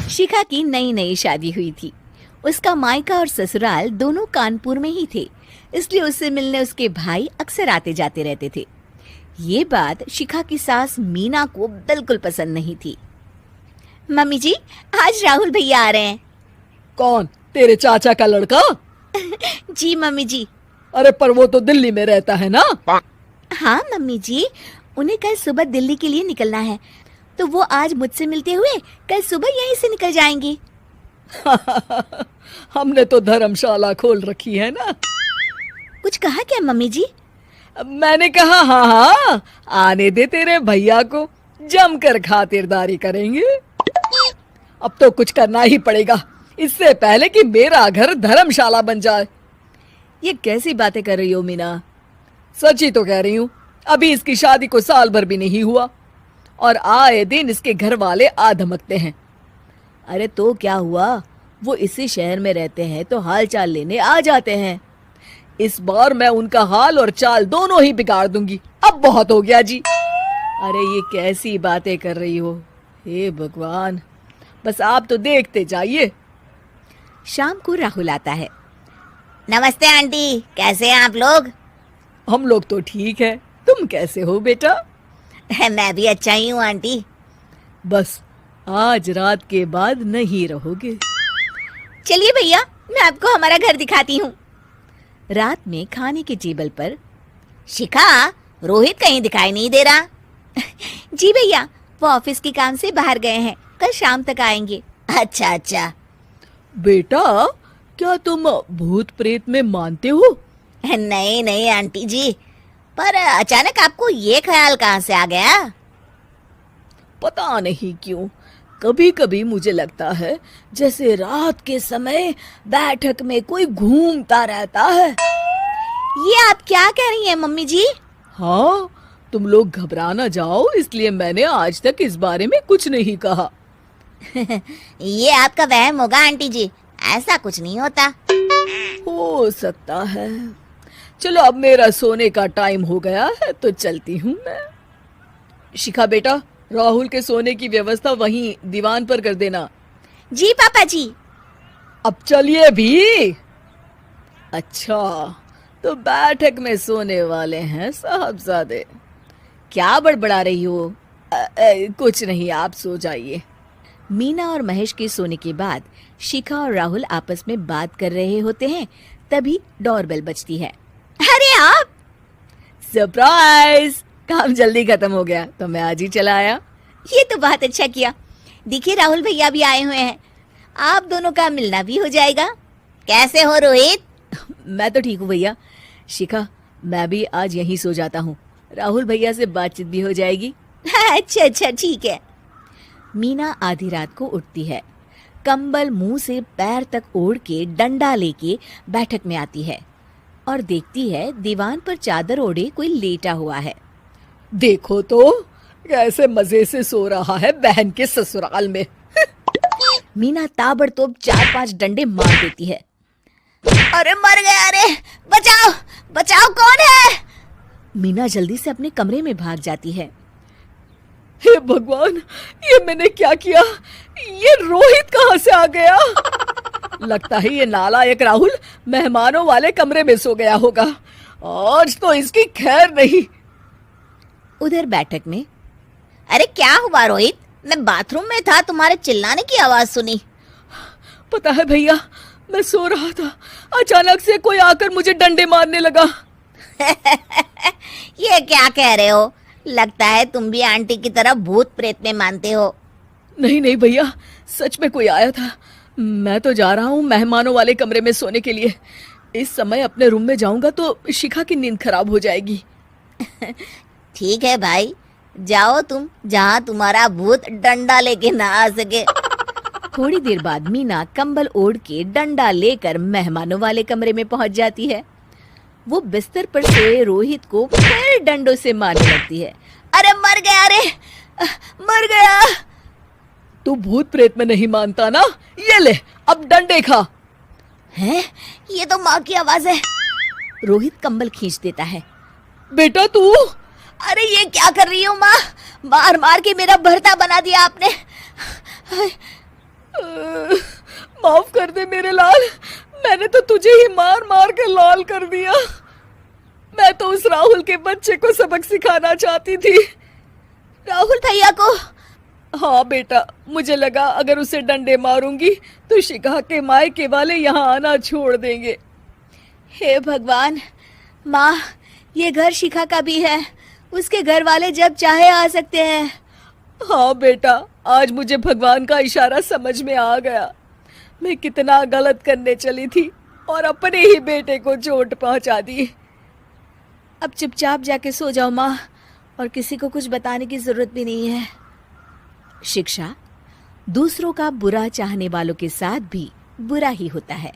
शिखा की नई नई शादी हुई थी। उसका मायका और ससुराल दोनों कानपुर में ही थे, इसलिए उससे मिलने उसके भाई अक्सर आते जाते रहते थे। ये बात शिखा की सास मीना को बिल्कुल पसंद नहीं थी। मम्मी जी, आज राहुल भैया आ रहे हैं। कौन, तेरे चाचा का लड़का? जी मम्मी जी। अरे पर वो तो दिल्ली में रहता है ना? हाँ मम्मी जी, उन्हें कल सुबह दिल्ली के लिए निकलना है, तो वो आज मुझसे मिलते हुए कल सुबह यहीं से निकल जाएंगे। हमने तो धर्मशाला खोल रखी है ना। कुछ कहा क्या मम्मी जी? मैंने कहा हाँ हाँ, आने दे तेरे भैया को, जमकर खातिरदारी करेंगे। अब तो कुछ करना ही पड़ेगा, इससे पहले कि मेरा घर धर्मशाला बन जाए। ये कैसी बातें कर रही हो मीना? सच ही तो कह रही हूँ। अभी इसकी शादी को साल भर भी नहीं हुआ और आए दिन इसके घर वाले आ धमकते हैं। अरे तो क्या हुआ, वो इसी शहर में रहते हैं तो हाल चाल लेने आ जाते हैं। इस बार मैं उनका हाल और चाल दोनों ही बिगाड़ दूंगी। अब बहुत हो गया जी। अरे ये कैसी बातें कर रही हो, हे भगवान। बस आप तो देखते जाइए। शाम को राहुल आता है। नमस्ते आंटी, कैसे हैं आप लोग? हम लोग तो ठीक है, तुम कैसे हो बेटा? मैं भी अच्छा ही हूँ आंटी। बस आज रात के बाद नहीं रहोगे। चलिए भैया, मैं आपको हमारा घर दिखाती हूँ। रात में खाने के टेबल पर शिखा, रोहित कहीं दिखाई नहीं दे रहा। जी भैया, वो ऑफिस के काम से बाहर गए हैं, कल शाम तक आएंगे। अच्छा अच्छा। बेटा, क्या तुम भूत प्रेत में मानते हो? नहीं नहीं आंटी जी, पर अचानक आपको ये ख्याल कहाँ से आ गया? पता नहीं क्यों, कभी कभी मुझे लगता है जैसे रात के समय बैठक में कोई घूमता रहता है। ये आप क्या कह रही हैं मम्मी जी? हाँ, तुम लोग घबरा ना जाओ, इसलिए मैंने आज तक इस बारे में कुछ नहीं कहा। ये आपका वहम होगा आंटी जी, ऐसा कुछ नहीं होता। हो सकता है। चलो अब मेरा सोने का टाइम हो गया है तो चलती हूँ मैं। शिखा बेटा, राहुल के सोने की व्यवस्था वहीं दीवान पर कर देना। जी पापा जी। अब चलिए भी। अच्छा, तो बैठक में सोने वाले हैं साहबजादे। क्या बड़बड़ा रही हो? कुछ नहीं, आप सो जाइए। मीना और महेश के सोने के बाद शिखा और राहुल आपस में बात कर रहे होते हैं, तभी डोरबेल बजती है। अरे आप! सरप्राइज! काम जल्दी खत्म हो गया तो मैं आज ही चला आया। ये तो बहुत अच्छा किया। देखिए राहुल भैया भी आए हुए हैं, आप दोनों का मिलना भी हो जाएगा। कैसे हो रोहित? मैं तो ठीक हूँ भैया। शिखा, मैं भी आज यहीं सो जाता हूँ, राहुल भैया से बातचीत भी हो जाएगी। अच्छा अच्छा ठीक है। मीना आधी रात को उठती है, कंबल मुंह से पैर तक ओढ़ के डंडा लेके बैठक में आती है और देखती है दीवान पर चादर ओढ़े कोई लेटा हुआ है। देखो तो कैसे मजे से सो रहा है बहन के ससुराल में। मीना ताबड़तोड़ 4-5 डंडे मार देती है। अरे मर गया, अरे बचाओ बचाओ, कौन है? मीना जल्दी से अपने कमरे में भाग जाती है। हे भगवान, ये मैंने क्या किया? ये रोहित कहाँ से आ गया? लगता है ये नालायक राहुल मेहमानों वाले कमरे में सो गया होगा। आज तो इसकी खैर नहीं। उधर बैठक में, अरे क्या हुआ रोहित? मैं बाथरूम में था, तुम्हारे चिल्लाने की आवाज सुनी। पता है भैया, मैं सो रहा था, अचानक से कोई आकर मुझे डंडे मारने लगा। ये क्या कह रहे हो? लगता है तुम भी आंटी की तरह भूत प्रेत में मानते हो। नहीं नहीं भैया, सच में कोई आया था। मैं तो जा रहा हूँ मेहमानों वाले कमरे में सोने के लिए। इस समय अपने रूम में जाऊंगा तो शिखा की नींद खराब हो जाएगी। ठीक है भाई, जाओ तुम, जहाँ तुम्हारा भूत डंडा लेके ना आ सके। थोड़ी देर बाद मीना कंबल ओढ़ के डंडा लेकर मेहमानों वाले कमरे में पहुंच जाती है। वो बिस्तर पर सोए रोहित को फिर डंडों से मारने लगती है। अरे मर गया, अरे मर गया। तू भूत प्रेत में नहीं मानता ना? ये ले, अब डंडे खा। हैं? ये तो माँ की आवाज है। रोहित कंबल खींच देता है। बेटा तू! अरे ये क्या कर रही हो माँ? मार मार के मेरा भरता बना दिया आपने। मैंने तो तुझे ही मार मार के लाल कर दिया। मैं तो उस राहुल के बच्चे को सबक सिखाना चाहती थी। राहुल भैया को? हाँ बेटा, मुझे लगा अगर उसे डंडे मारूंगी तो शिखा के मायके वाले यहाँ आना छोड़ देंगे। हे भगवान, माँ, ये घर शिखा का भी है, उसके घर वाले जब चाहे आ सकते हैं। हाँ बेटा, आज मुझे भगवान का इशारा समझ में आ गया। मैं कितना गलत करने चली थी और अपने ही बेटे को चोट पहुंचा दी। अब चुपचाप जाके सो जाओ माँ, और किसी को कुछ बताने की जरूरत भी नहीं है। शिक्षा दूसरों का बुरा चाहने वालों के साथ भी बुरा ही होता है।